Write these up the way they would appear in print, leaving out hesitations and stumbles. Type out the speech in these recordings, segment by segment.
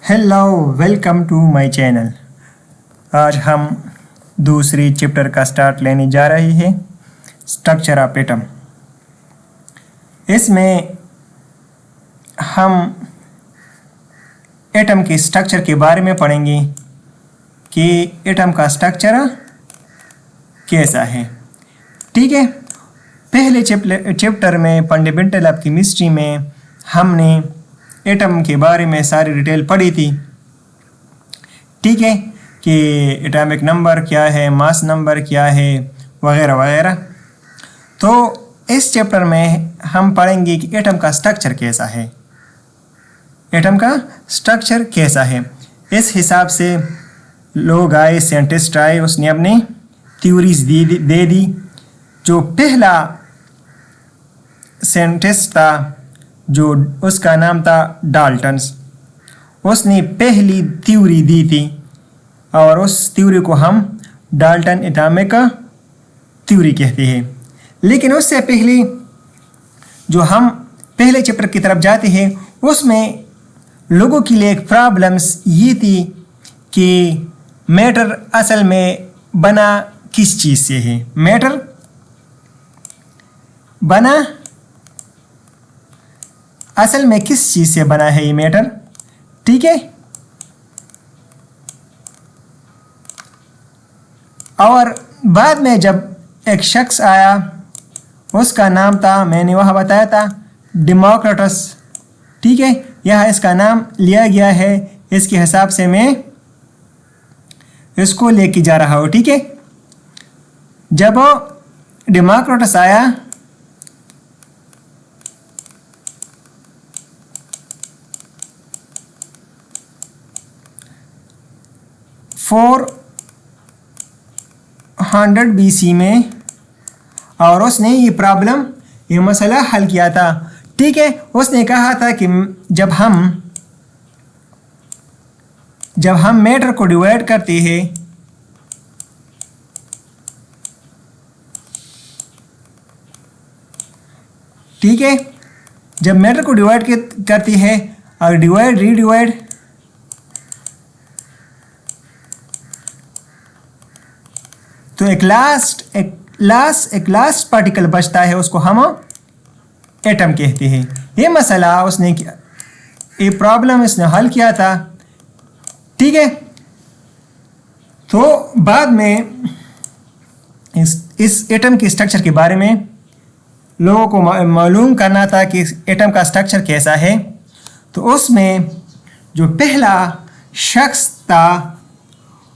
Hello, welcome to my channel. आज हम दूसरी चैप्टर का स्टार्ट लेने जा रहे हैं, स्ट्रक्चर ऑफ एटम। इसमें हम एटम के स्ट्रक्चर के बारे में पढ़ेंगे कि एटम का स्ट्रक्चर कैसा है। ठीक है, पहले चैप्टर में फंडामेंटल ऑफ केमिस्ट्री में हमने एटम के बारे में सारी डिटेल पढ़ी थी। ठीक है, कि एटॉमिक नंबर क्या है, मास नंबर क्या है, वगैरह वगैरह। तो इस चैप्टर में हम पढ़ेंगे कि एटम का स्ट्रक्चर कैसा है, एटम का स्ट्रक्चर कैसा है। इस हिसाब से लोग आए, साइंटिस्ट आए, उसने अपनी थ्योरीज दे दी। जो पहला साइंटिस्ट था, जो उसका नाम था डाल्टन्स, उसने पहली थ्योरी दी थी और उस थ्योरी को हम डाल्टन एटॉमिक थ्योरी कहते हैं। लेकिन उससे पहले जो हम पहले चैप्टर की तरफ जाते हैं, उसमें लोगों के लिए एक प्रॉब्लम्स ये थी कि मैटर असल में बना किस चीज़ से है, मैटर बना असल में किस चीज़ से बना है ये मैटर। ठीक है, और बाद में जब एक शख्स आया, उसका नाम था, मैंने वहाँ बताया था, डेमोक्रिटस। ठीक है, यह इसका नाम लिया गया है, इसके हिसाब से मैं इसको लेके जा रहा हूँ। ठीक है, जब डेमोक्रिटस आया फोर 100 BC में, और उसने ये प्रॉब्लम, ये मसला हल किया था। ठीक है, उसने कहा था कि जब हम मैटर को डिवाइड करते हैं, ठीक है, जब मैटर को डिवाइड करते हैं और डिवाइड रीडिवाइड, तो एक लास्ट पार्टिकल बचता है, उसको हम एटम कहते हैं। ये मसला उसने, ये प्रॉब्लम इसने हल किया था। ठीक है, तो बाद में इस एटम के स्ट्रक्चर के बारे में लोगों को मालूम करना था कि एटम का स्ट्रक्चर कैसा है। तो उसमें जो पहला शख्स था,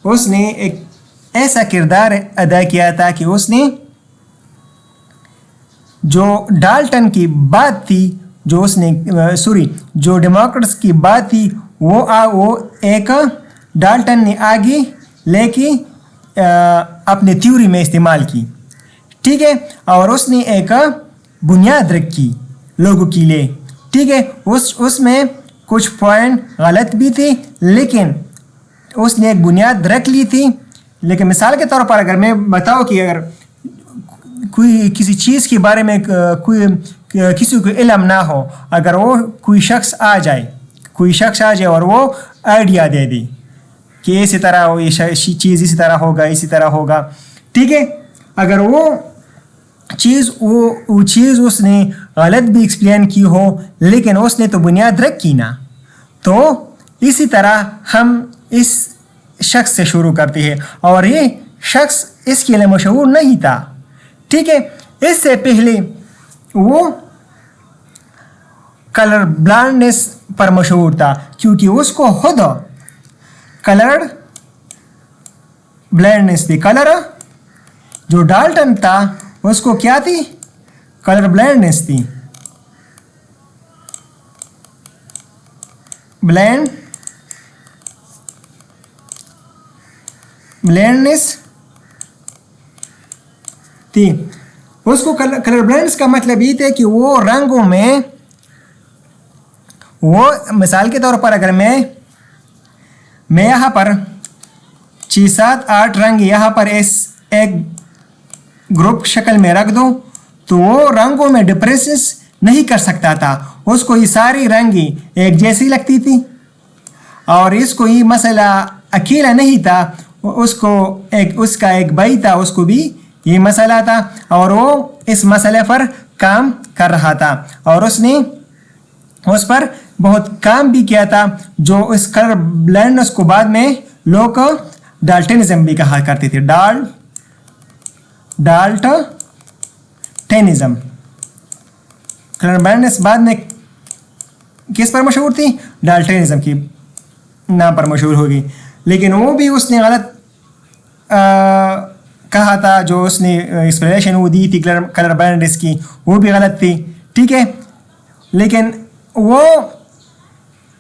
उसने एक ऐसा किरदार अदा किया था कि उसने जो डाल्टन की बात थी, जो डेमोक्रिटस की बात थी, वो एक डाल्टन ने आगे लेके अपने थ्योरी में इस्तेमाल की। ठीक है, और उसने एक बुनियाद रखी लोगों के लिए। ठीक है, उसमें कुछ पॉइंट गलत भी थे, लेकिन उसने एक बुनियाद रख ली थी। लेकिन मिसाल के तौर पर अगर मैं बताऊं कि अगर कोई किसी चीज़ के बारे में किसी को इल्म ना हो, अगर वो कोई शख्स आ जाए और वो आइडिया दे दे कि इसी तरह ये चीज़ इसी तरह होगा। ठीक है, अगर वो चीज़ उसने गलत भी एक्सप्लेन की हो, लेकिन उसने तो बुनियाद रखी ना, तो इसी तरह हम इस शख्स से शुरू करते हैं। और ये शख्स इसके लिए मशहूर नहीं था। ठीक है, इससे पहले वो कलर ब्लाइंडनेस पर मशहूर था, क्योंकि उसको खुद कलर ब्लाइंडनेस थी। कलर जो डाल्टन था, उसको क्या थी, कलर ब्लाइंडनेस थी, ब्लाइंडनेस थी। उसको कलर ब्लाइंडनेस का मतलब ये था कि वो रंगों में, वो मिसाल के तौर पर अगर मैं यहाँ पर 6, 7, 8 रंग यहाँ पर इस एक ग्रुप शक्ल में रख दूं, तो वो रंगों में डिफरेंसेस नहीं कर सकता था। उसको ये सारी रंगी एक जैसी लगती थी। और इसको ये मसला अकेला नहीं था, उसका एक भाई था, उसको भी ये मसला था और वो इस मसले पर काम कर रहा था और उसने उस पर बहुत काम भी किया था, जो इस कलर ब्लाइंडनेस को बाद में लोग डाल्टनिज्म भी कहा करते थे। डाल्टनिज्म। कलर ब्लाइंडनेस बाद में किस पर मशहूर थी? डाल्टनिज्म की नाम पर मशहूर होगी। लेकिन वो भी उसने गलत कहा था, जो उसने एक्सप्लेनेशन वो दी थी कलर ब्लाइंडनेस की, वो भी गलत थी। ठीक है, लेकिन वो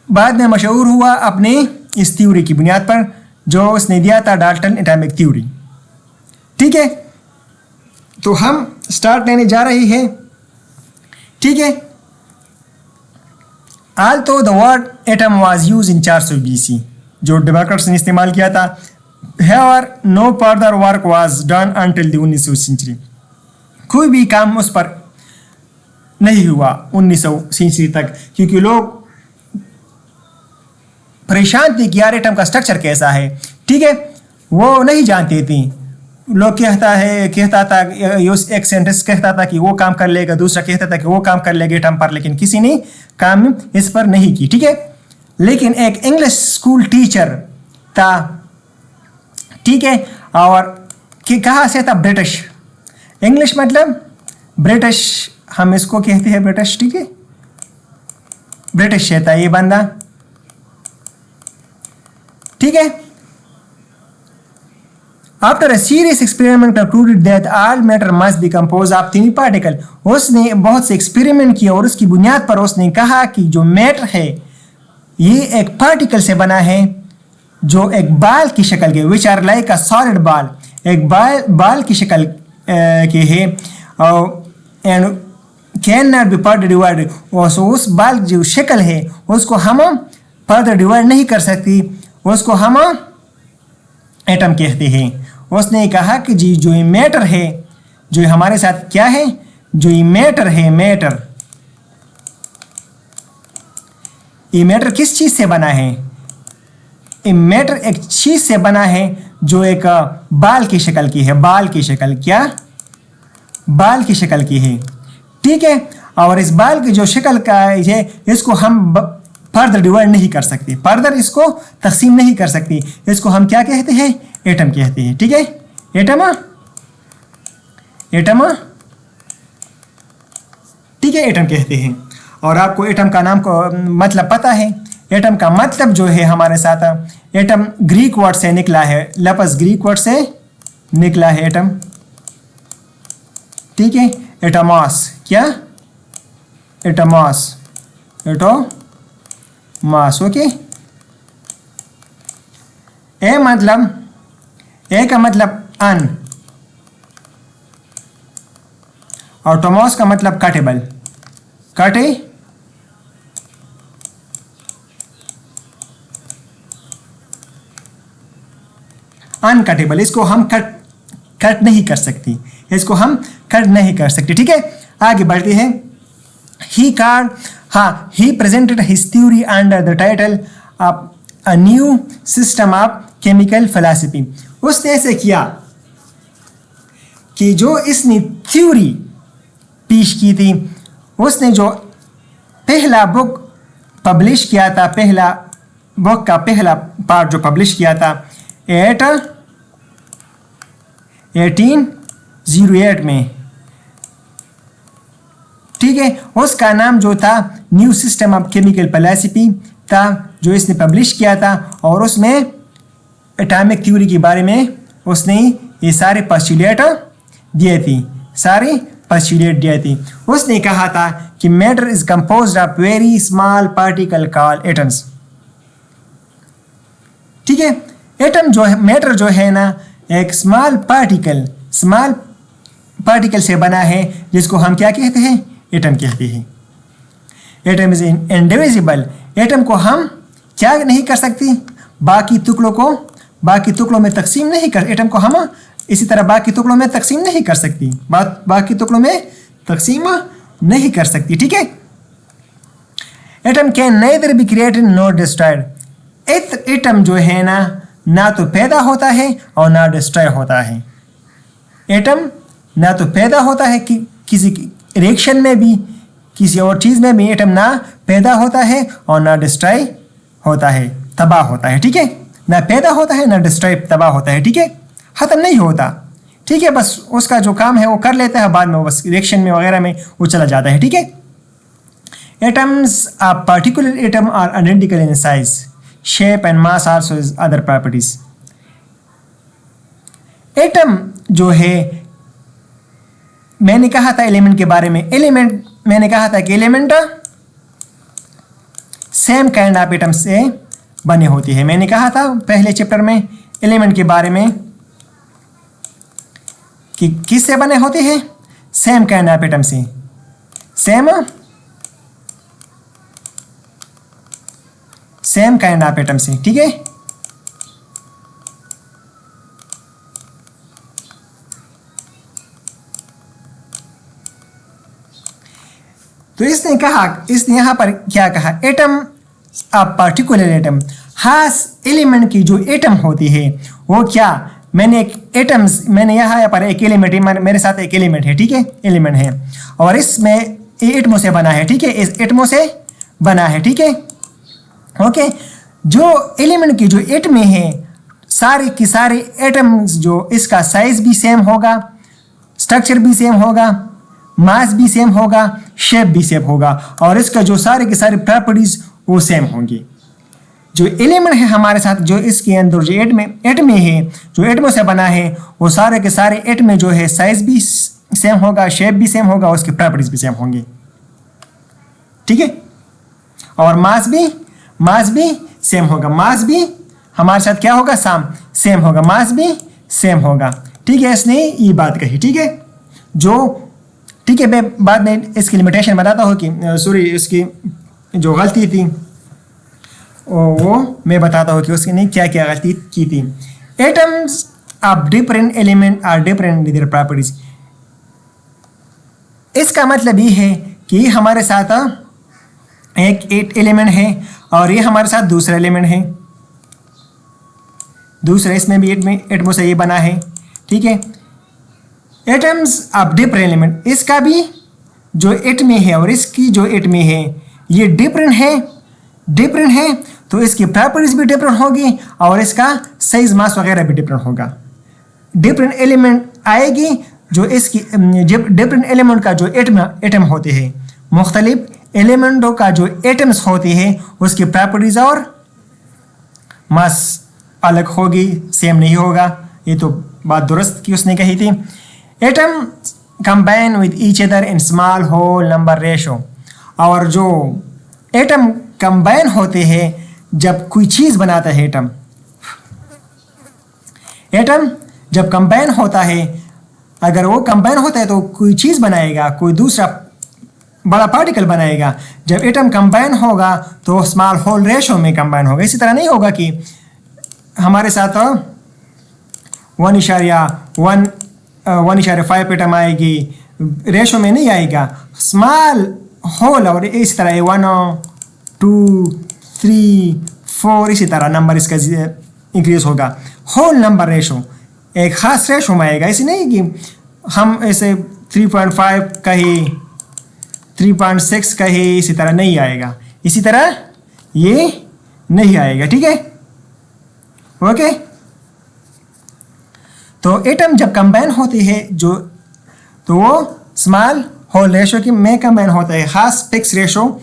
बाद में मशहूर हुआ अपने इस थ्योरी की बुनियाद पर जो उसने दिया था, डाल्टन एटॉमिक थ्योरी। ठीक है, तो हम स्टार्ट लेने जा रहे हैं। ठीक है, although the word atom was used in 400 BC, जो डेमोक्रेट्स ने इस्तेमाल किया था, however no further work was done until the 19वीं सेंचुरी। कोई भी काम उस पर नहीं हुआ 1900 सेंचुरी तक, क्योंकि लोग परेशान थे कि यार एटम का स्ट्रक्चर कैसा है। ठीक है, वो नहीं जानते थे। लोग कहता था एक सेंटेंस कहता था कि वो काम कर लेगा, दूसरा कहता था कि वो काम कर लेगा एटम पर, लेकिन किसी ने काम इस पर नहीं की। ठीक है, लेकिन एक इंग्लिश स्कूल टीचर था। ठीक है, और कहाँ से था? ब्रिटिश। इंग्लिश मतलब ब्रिटिश, हम इसको कहते हैं ब्रिटिश। ठीक है, ब्रिटिश से था ये बंदा। ठीक है, After a serious experiment concluded that all matter must be composed of tiny particle, उसने बहुत से एक्सपेरिमेंट किया और उसकी बुनियाद पर उसने कहा कि जो मैटर है ये एक पार्टिकल से बना है जो एक बाल की शक्ल के, which are like a solid ball, एक बाल की शक्ल के है, and can not be further divided. उस बाल जो शक्ल है उसको हम फर्दर डिवाइड नहीं कर सकती, उसको हम एटम कहते हैं। उसने कहा कि जी जो ये मैटर है, जो हमारे साथ क्या है, जो ये मैटर है, ये मैटर किस चीज़ से बना है? ये मैटर एक चीज़ से बना है जो एक बाल की शक्ल की है। बाल की शक्ल, क्या? बाल की शक्ल की है। ठीक है, और इस बाल की जो शक्ल का है इसको हम फर्दर डिवाइड नहीं कर सकते, फर्दर इसको तकसीम नहीं कर सकते। इसको हम क्या कहते हैं? एटम कहते हैं। ठीक है, एटम। ठीक है, एटम कहते हैं। और आपको एटम का नाम को मतलब पता है। एटम का मतलब जो है हमारे साथ, एटम ग्रीक वर्ड से निकला है, लफ्ज़ ग्रीक वर्ड से निकला है एटम। ठीक है, एटमॉस, क्या? एटमॉस, मास। ओके, ए का मतलब अन, और टोमोस का मतलब कटेबल, अनकटेबल। इसको हम कट नहीं कर सकती, इसको हम कट नहीं कर सकते। ठीक है, आगे बढ़ते हैं। he presented his theory under the title of a new system of chemical philosophy। उसने ऐसे किया कि जो इसने थ्योरी पेश की थी, उसने जो पहला बुक पब्लिश किया था, पहला बुक का पहला पार्ट जो पब्लिश किया था 1808 में। ठीक है, उसका नाम जो था new system of chemical philosophy था, जो इसने पब्लिश किया था, और उसमें एटॉमिक थ्योरी के बारे में उसने ये सारे पोस्टुलेट दिए थी। उसने कहा था कि matter is composed of very small particle called atoms. ठीक है, एटम जो है, मैटर जो है ना, एक स्मॉल पार्टिकल से बना है, जिसको हम क्या कहते हैं? एटम कहते हैं। Atom is indivisible. एटम को हम क्या नहीं कर सकते? बाकी टुकड़ों में तकसीम नहीं कर, एटम को हम इसी तरह बाकी टुकड़ों में तकसीम नहीं कर सकती, बाकी टुकड़ों में तकसीम नहीं कर सकती। ठीक है, atom can nether be created nor destroyed. Atom जो है ना तो पैदा होता है और ना डिस्ट्रॉय होता है। एटम ना तो पैदा होता है कि किसी रिएक्शन में भी, किसी और चीज़ में भी एटम ना पैदा होता है और ना डिस्ट्रॉय होता है, तबाह होता है। ठीक है, ना पैदा होता है ना डिस्ट्रॉय, तबाह होता है। ठीक है, ख़त्म नहीं होता। ठीक है, बस उसका जो काम है वो कर लेता है, बाद में बस रिएक्शन में वगैरह में वो चला जाता है। ठीक है, एटम्स आ particular atom are identical in size, shape and mass also is other properties. Atom जो है, मैंने कहा था एलिमेंट के बारे में, एलिमेंट मैंने कहा था कि element same kind of atom से बने होती है। मैंने कहा था पहले चैप्टर में एलिमेंट के बारे में कि किससे बने होते हैं, सेम काइंड ऑफ एटम से, सेम काइंड ऑफ एटम से। ठीक है, तो इसने यहां पर क्या कहा, एटम अ पर्टिकुलर एटम, खास एलिमेंट की जो एटम होती है वो क्या, मैंने यहाँ पर एक एलिमेंट, मेरे साथ एक एलिमेंट है। ठीक है, एलिमेंट है और इसमें एटमों से बना है। ठीक है, इस एटमों से बना है। ठीक है, ओके, जो एलिमेंट की जो एटम है, सारे की सारे एटम्स जो, इसका साइज भी सेम होगा, स्ट्रक्चर भी सेम होगा, मास भी सेम होगा, शेप भी सेम होगा और इसका जो सारे के सारे प्रॉपर्टीज वो सेम होंगी। जो एलिमेंट है हमारे साथ, जो इसके अंदर जो एटम है, जो एटमों से बना है, वो सारे के सारे एटम जो है साइज भी सेम होगा, शेप भी सेम होगा, उसकी प्रॉपर्टीज भी सेम होंगी। ठीक है, और मास भी सेम होगा, मास भी हमारे साथ क्या होगा, सेम होगा, मास भी सेम होगा। ठीक है, इसने ये बात कही। ठीक है, ठीक है, मैं बाद में इसकी लिमिटेशन बताता हूँ कि सॉरी, इसकी जो गलती थी वो मैं बताता हूँ कि उसने क्या क्या गलती की थी। Atoms of different element are different in their properties. इसका मतलब ये है कि हमारे साथ एक एलिमेंट है और ये हमारे साथ दूसरा एलिमेंट है, दूसरा इसमें भी एटमों से ये बना है। ठीक है, एटम्स ऑफ डिफरेंट एलिमेंट, इसका भी जो एटम है और इसकी जो एटम है ये डिफरेंट है तो इसकी प्रॉपर्टीज भी डिफरेंट होगी और इसका साइज, मास वगैरह भी डिफरेंट होगा। डिफरेंट एलिमेंट आएगी जो इसकी डिफरेंट एलिमेंट का जो एटम होते हैं, मुख्तलिफ एलिमेंटों का जो एटम्स होते हैं उसकी प्रॉपर्टीज और मास अलग होगी, सेम नहीं होगा। ये तो बात दुरुस्त की उसने कही थी। Atom combine with each other in small whole number ratio, और जो एटम कंबाइन होते हैं जब कोई चीज़ बनाता है, एटम जब कंबाइन होता है, अगर वो कंबाइन होता है तो कोई चीज़ बनाएगा, कोई दूसरा बड़ा पार्टिकल बनाएगा। जब एटम कंबाइन होगा तो स्मॉल होल रेशो में कंबाइन होगा। इसी तरह नहीं होगा कि हमारे साथ 1.5 एटम आएगी, रेशो में नहीं आएगा, स्मॉल होल, और इसी तरह 1 2 3 4 इसी तरह नंबर इसका इंक्रीज होगा। होल नंबर रेशो एक ख़ास रेशो में आएगा। ऐसे नहीं कि हम ऐसे 3.5 कहे, 3.6 कहे, इसी तरह नहीं आएगा, इसी तरह ये नहीं आएगा। ठीक है, ओके। तो एटम जब कंबाइन होती है तो वो स्मॉल होल रेशो की में कंबाइन होता है, खास फिक्स रेशो,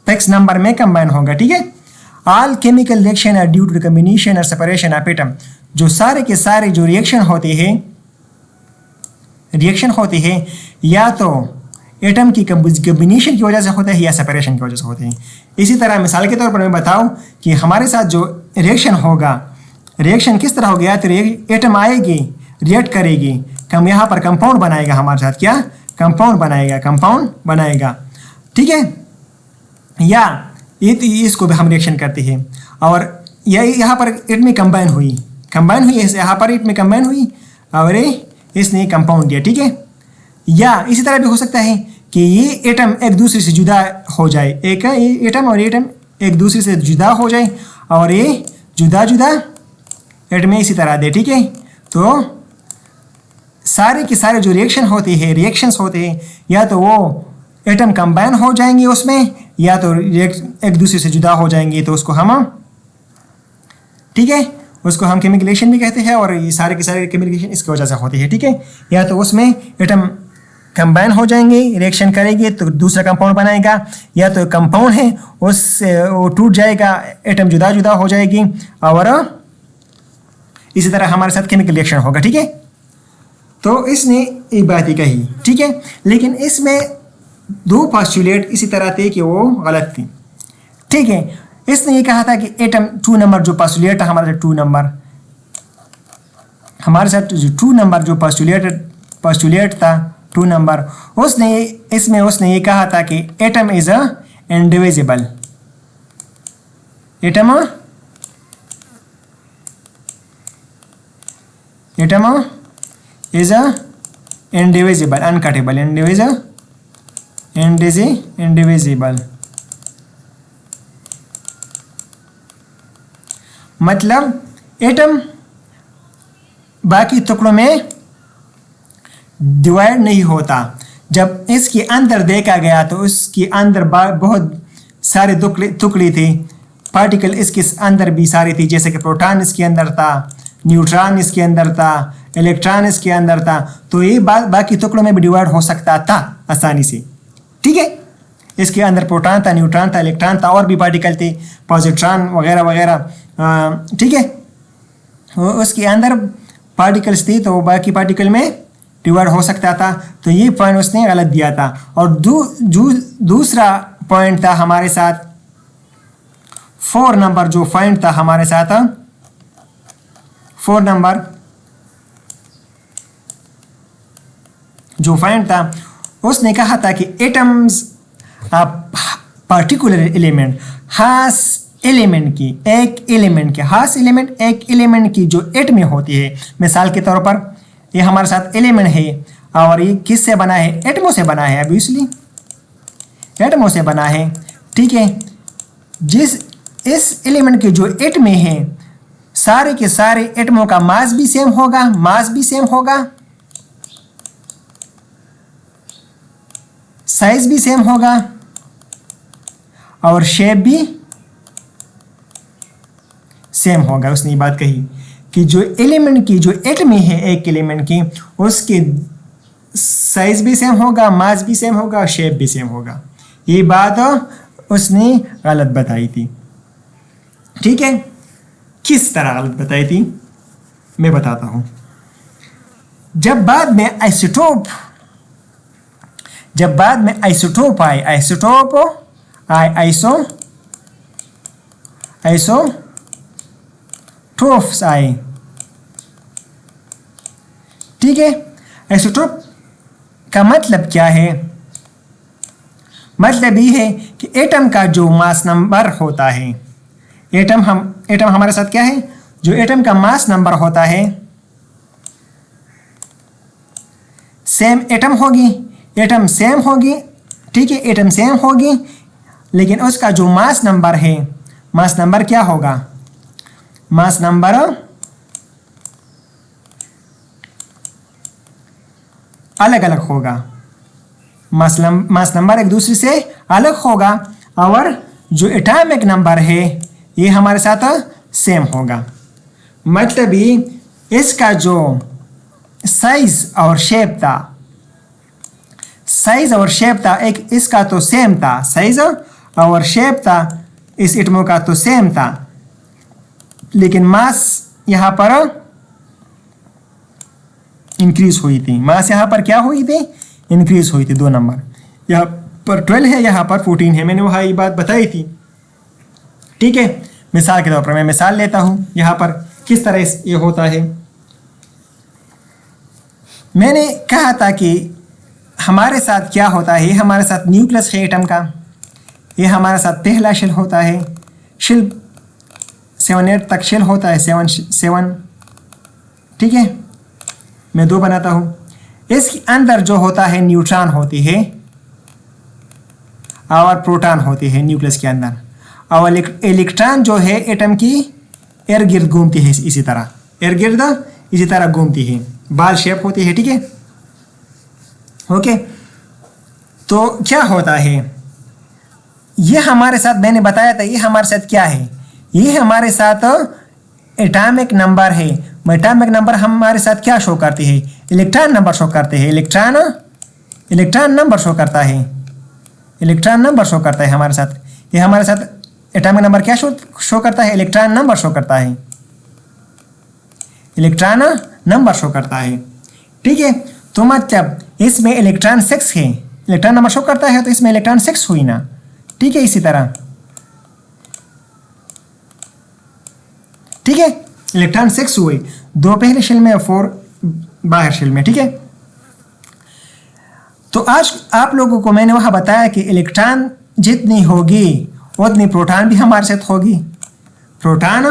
फिक्स नंबर में कंबाइन होगा। ठीक है, all chemical reaction are due to the combination और सेपरेशन ऑफ एटम। जो सारे के सारे जो रिएक्शन होते हैं या तो एटम की कॉम्बिनेशन की वजह से होते हैं या सेपरेशन की वजह से होते हैं। इसी तरह मिसाल के तौर पर मैं बताऊं कि हमारे साथ जो रिएक्शन होगा, रिएक्शन किस तरह होगा, या तो एटम आएगी, रिएक्ट करेगी, हम यहाँ पर कंपाउंड बनाएगा, हमारे साथ क्या कंपाउंड बनाएगा। ठीक है, या इसको भी हम रिएक्शन करते हैं, और यहाँ पर एटम में कंबाइन हुई यहाँ पर एटम में कंबाइन हुई और इसने कंपाउंड दिया। ठीक है, या इसी तरह भी हो सकता है कि ये एटम एक दूसरे से जुदा हो जाए, एक एटम और एटम एक दूसरे से जुदा हो जाए और ये जुदा जुदा एटम में इसी तरह दे, ठीक है। तो सारे के सारे जो रिएक्शंस होते हैं या तो वो एटम कंबाइन हो जाएंगे उसमें, या तो एक दूसरे से जुदा हो जाएंगे, तो उसको हम, ठीक है, उसको हम केमिकल रिएक्शन भी कहते हैं। और ये सारे के सारे केमिकल रिएक्शन इसकी वजह से होती है, ठीक है। या तो उसमें एटम कंबाइन हो जाएंगे, रिएक्शन करेंगे तो दूसरा कंपाउंड बनाएगा, या तो कंपाउंड है उससे वो टूट जाएगा, एटम जुदा जुदा हो जाएगी, और इसी तरह हमारे साथ केमिकल रिएक्शन होगा, ठीक है। तो इसने एक बात ही कही, ठीक है, लेकिन इसमें दो पोस्टुलेट इसी तरह थे कि वो गलत थी, ठीक है। इसने ये कहा था कि एटम 2 नंबर जो पोस्टुलेट था हमारे साथ 2 नंबर, हमारे साथ जो 2 नंबर जो पोस्टुलेट था 2 नंबर, उसने ये कहा था कि atom is a indivisible, atom is a indivisible, uncuttable, indivisible, मतलब एटम बाकी टुकड़ों में डिवाइड नहीं होता। जब इसके अंदर देखा गया तो उसके अंदर बहुत सारे टुकड़े थे, पार्टिकल इसके अंदर भी सारे थे, जैसे कि प्रोटॉन इसके अंदर था, न्यूट्रॉन इसके अंदर था, इलेक्ट्रॉन इसके अंदर था, तो ये बाकी टुकड़ों में भी डिवाइड हो सकता था आसानी से, ठीक है। इसके अंदर प्रोटॉन था, न्यूट्रॉन था, इलेक्ट्रॉन था, और भी पार्टिकल थे, पॉजिट्रॉन वगैरह वगैरह, ठीक है। उसके अंदर पार्टिकल्स थे तो बाकी पार्टिकल में डिवाइड हो सकता था। तो ये पॉइंट उसने गलत दिया था। और दूसरा पॉइंट था हमारे साथ 4 नंबर जो पॉइंट था हमारे साथ 4 नंबर जो पॉइंट था, उसने कहा था कि एटम्स पर्टिकुलर एलिमेंट, खास एलिमेंट की, एक एलिमेंट की जो एटम में होती है। मिसाल के तौर पर ये हमारे साथ एलिमेंट है और ये किससे बना है? एटमों से बना है, ऑब्वियसली एटमों से बना है, ठीक है। इस एलिमेंट के जो एटम है सारे के सारे एटमों का मास भी सेम होगा, साइज भी सेम होगा और शेप भी सेम होगा। उसने ये बात कही कि जो एलिमेंट की जो एटम है एक एलिमेंट की, उसके साइज भी सेम होगा, मास भी सेम होगा, शेप भी सेम होगा। ये बात उसने गलत बताई थी, ठीक है। किस तरह गलत बताई थी मैं बताता हूं। जब बाद में आइसोटोप आए, आइसोटोप्स आए, ठीक है। आइसोटोप का मतलब क्या है? मतलब ये है कि एटम का जो मास नंबर होता है, एटम हमारे साथ क्या है? जो एटम का मास नंबर होता है, एटम सेम होगी, ठीक है, एटम सेम होगी, लेकिन उसका जो मास नंबर है, मास नंबर क्या होगा? मास नंबर अलग अलग होगा, मास नंबर एक दूसरे से अलग होगा, और जो एटॉमिक नंबर है ये हमारे साथ सेम होगा। मतलब ये इसका जो साइज और शेप था, एक इसका तो सेम था, साइज और शेप था इस एटमों का तो सेम था, लेकिन मास यहां पर इंक्रीज हुई थी। मास यहां पर क्या हुई थी? इंक्रीज हुई थी। 2 नंबर यहां पर 12 है, यहां पर 14 है। मैंने वहां ये बात बताई थी, ठीक है। मिसाल के तौर पर मैं मिसाल लेता हूं यहां पर किस तरह ये होता है। मैंने कहा था कि हमारे साथ क्या होता है, हमारे साथ न्यूक्लियस है एटम का, ये हमारे साथ पहला शेल होता है, शेल 7-8 तक शेल होता है, 7, ठीक है। मैं 2 बनाता हूं। इसके अंदर जो होता है न्यूट्रॉन होती है और प्रोटॉन होती है न्यूक्लियस के अंदर, और इलेक्ट्रॉन जो है एटम की इर्द गिर्द घूमती है, इसी तरह इर्द गिर्द इसी तरह घूमती है, बाल शेप होती है, ठीक है। ओके, तो क्या होता है, ये हमारे साथ मैंने बताया था, ये हमारे साथ क्या है, ये हमारे साथ एटॉमिक नंबर है। एटॉमिक नंबर हमारे साथ क्या शो करते हैं, इलेक्ट्रॉन नंबर शो करते हैं, इलेक्ट्रॉन नंबर शो करता है, इलेक्ट्रॉन नंबर शो करता है हमारे साथ। ये हमारे साथ एटॉमिक नंबर क्या शो करता है, इलेक्ट्रॉन नंबर शो करता है, इलेक्ट्रॉन नंबर शो करता है, ठीक है। तो मतलब इसमें इलेक्ट्रॉन 6 है, इलेक्ट्रॉन नंबर शो करता है, तो इसमें इलेक्ट्रॉन 6 हुई ना, ठीक है। इसी तरह, ठीक है, इलेक्ट्रॉन 6 हुए, 2 पहले शेल में और 4 बाहर शेल में, ठीक है। तो आज आप लोगों को मैंने वहां बताया कि इलेक्ट्रॉन जितनी होगी उतनी प्रोटॉन भी हमारे साथ होगी, प्रोटॉन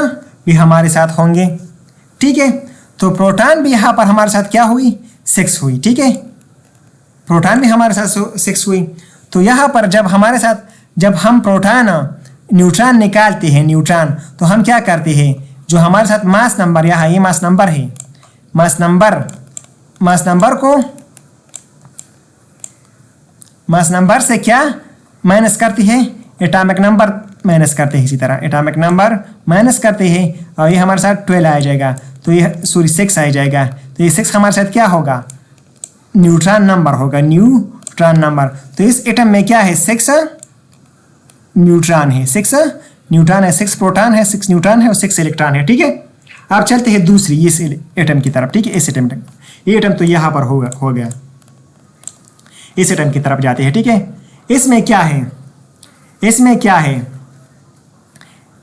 भी हमारे साथ होंगे, ठीक है। तो प्रोटॉन भी यहाँ पर हमारे साथ क्या हुई, 6 हुई, ठीक है, प्रोटॉन भी हमारे साथ 6 हुई। तो यहाँ पर जब हमारे साथ, जब हम प्रोटॉन न्यूट्रॉन निकालते हैं, न्यूट्रॉन, तो हम क्या करते हैं, जो हमारे साथ मास नंबर, यहाँ ये मास नंबर है, मास नंबर से क्या माइनस करती है, एटॉमिक नंबर माइनस करते हैं, इसी तरह एटॉमिक नंबर माइनस करते हैं, और ये हमारे साथ 12 आ जाएगा, तो ये 6 आ जाएगा, तो ये 6 हमारे साथ क्या होगा, न्यूट्रॉन नंबर होगा, न्यूट्रॉन नंबर। तो इस एटम में क्या है, 6 न्यूट्रॉन है, 6 न्यूट्रॉन है, 6 प्रोटॉन है, 6 न्यूट्रॉन है और 6 इलेक्ट्रॉन है, ठीक है। अब चलते हैं दूसरी इस एटम की तरफ, ठीक है। इस एटम तक, ये एटम तो यहाँ पर हो गया, इस एटम की तरफ जाते हैं, ठीक है। इसमें क्या है, इसमें क्या है,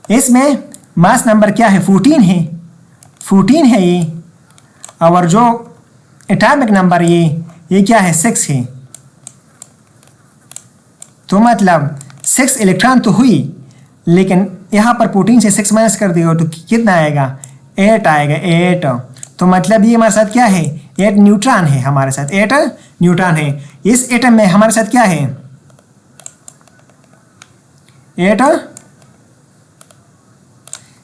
इसमें मास नंबर क्या है, 14 है, 14 है ये, और जो एटॉमिक नंबर ये क्या है, 6 है। तो मतलब 6 इलेक्ट्रॉन तो हुई, लेकिन यहाँ पर 14 से 6 माइनस कर दिया तो कितना आएगा, 8 आएगा, 8। तो मतलब ये हमारे साथ क्या है, 8 न्यूट्रॉन है हमारे साथ, 8 न्यूट्रॉन है। इस एटम में हमारे साथ क्या है, 8,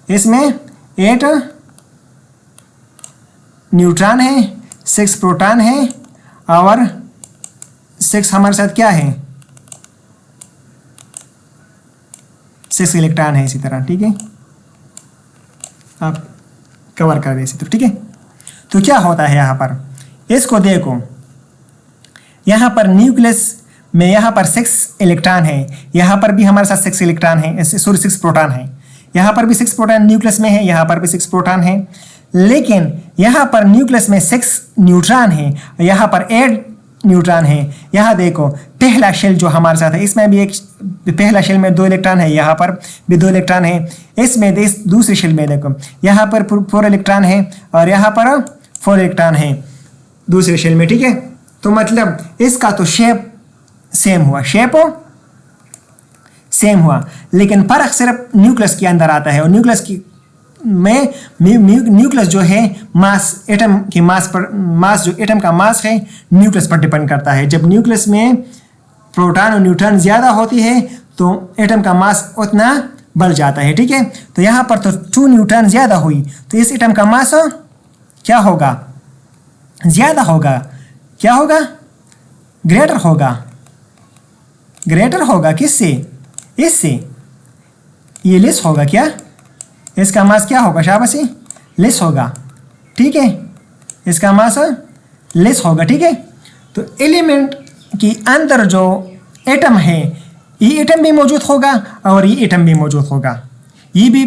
इसमें 8 न्यूट्रॉन है, 6 प्रोटॉन है, और 6 हमारे साथ क्या है, 6 इलेक्ट्रॉन है, इसी तरह, ठीक है। आप कवर कर दे इसी तरह, ठीक है। तो क्या होता है यहाँ पर, इसको देखो, यहाँ पर न्यूक्लियस में यहाँ पर 6 इलेक्ट्रॉन है, यहाँ पर भी हमारे साथ 6 इलेक्ट्रॉन है, सॉरी 6 प्रोटॉन है, यहाँ पर भी 6 प्रोटॉन न्यूक्लियस में है, यहाँ पर भी 6 प्रोटॉन है, लेकिन यहाँ पर न्यूक्लियस में 6 न्यूट्रॉन है, यहाँ पर 8 न्यूट्रॉन है। यहाँ देखो, पहला शेल जो हमारे साथ है, इसमें भी एक, पहला शेल में 2 इलेक्ट्रॉन है, यहाँ पर भी 2 इलेक्ट्रॉन है, इसमें दूसरे शेल में देखो, यहाँ पर 4 इलेक्ट्रॉन है और यहाँ पर 4 इलेक्ट्रॉन है दूसरे शेल में, ठीक है। तो मतलब इसका तो शेप सेम हुआ, शेप सेम हुआ, लेकिन फर्क सिर्फ न्यूक्लियस के अंदर आता है, और न्यूक्लियस की में न्यूक्लियस जो है मास, एटम की मास पर, मास जो एटम का मास है न्यूक्लियस पर डिपेंड करता है। जब न्यूक्लियस में प्रोटॉन और न्यूट्रॉन ज़्यादा होती है तो एटम का मास उतना बढ़ जाता है, ठीक है। तो यहाँ पर तो 2 न्यूट्रॉन ज़्यादा हुई, तो इस एटम का मास क्या होगा, ज़्यादा होगा, क्या होगा, ग्रेटर होगा, ग्रेटर होगा, किससे, इससे, ये लेस होगा, क्या, इसका मास क्या होगा, शाबाशी, लेस होगा, ठीक है, इसका मास लेस होगा, ठीक है। तो एलिमेंट के अंदर जो एटम है, ये एटम भी मौजूद होगा और ये एटम भी मौजूद होगा, ये भी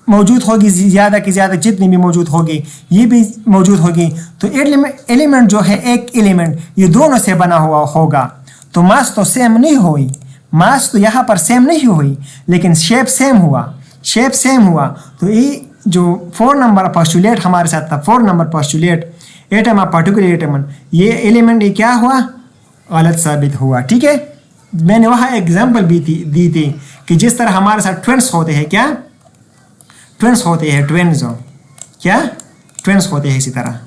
मौजूद होगी, ज़्यादा की ज़्यादा जितनी भी मौजूद होगी ये भी मौजूद होगी। तो एलिमेंट जो है, एक एलिमेंट ये दोनों से बना हुआ होगा, तो मास तो सेम नहीं हुई, मास तो यहाँ पर सेम नहीं हुई, लेकिन शेप सेम हुआ, शेप सेम हुआ। तो ये जो 4 नंबर पोस्टुलेट हमारे साथ था, 4 number postulate, atom of particular atom, ये एलिमेंट ये क्या हुआ, गलत साबित हुआ, ठीक है। मैंने वहाँ एग्जाम्पल भी दी थी कि जिस तरह हमारे साथ ट्विन्स होते हैं, क्या ट्विन्स होते हैं, ट्विन्स, क्या ट्विन्स होते हैं, इसी तरह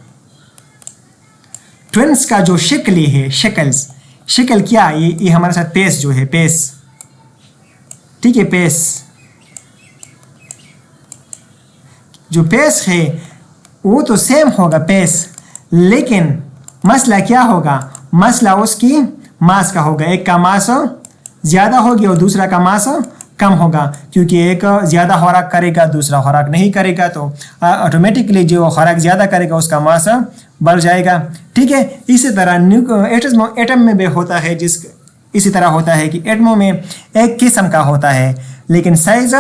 ट्विन्स का जो शक्ल है, शक्ल क्या, ये हमारे साथ पेस जो है, पेस, ठीक है, पेस जो पेस है वो तो सेम होगा पेस, लेकिन मसला क्या होगा, मसला उसकी मास का होगा। एक का मास ज़्यादा होगी और दूसरा का मास कम होगा, क्योंकि एक ज़्यादा खुराक करेगा दूसरा खुराक नहीं करेगा, तो ऑटोमेटिकली जो खुराक ज़्यादा करेगा उसका मास बढ़ जाएगा। ठीक है, इसी तरह एटम में भी होता है, इसी तरह होता है कि एटमों में एक किस्म का होता है, लेकिन साइज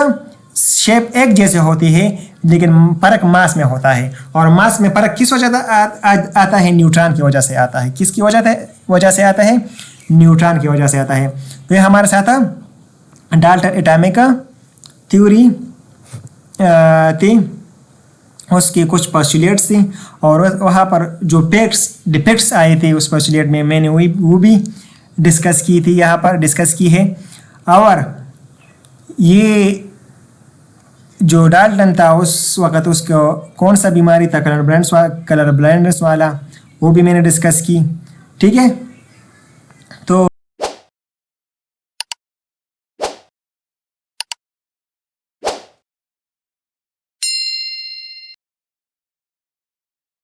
शेप एक जैसे होती है, लेकिन फर्क मास में होता है। और मास में फर्क किस वजह आता है, न्यूट्रॉन की वजह से आता है। किसकी वजह से आता है, न्यूट्रॉन की वजह से आता है। तो ये हमारे साथ डाल्टन एटॉमिक थ्योरी थी, उसकी कुछ पोस्टुलेट्स थी, और वहाँ पर जो डिफेक्ट्स आए थे उस पोस्टुलेट में मैंने वो भी डिस्कस की थी, यहाँ पर डिस्कस की है। और ये जो डाल्टन था उस वक़्त उसको कौन सा बीमारी था, कलर ब्लाइंडनेस वाला, वो भी मैंने डिस्कस की। ठीक है।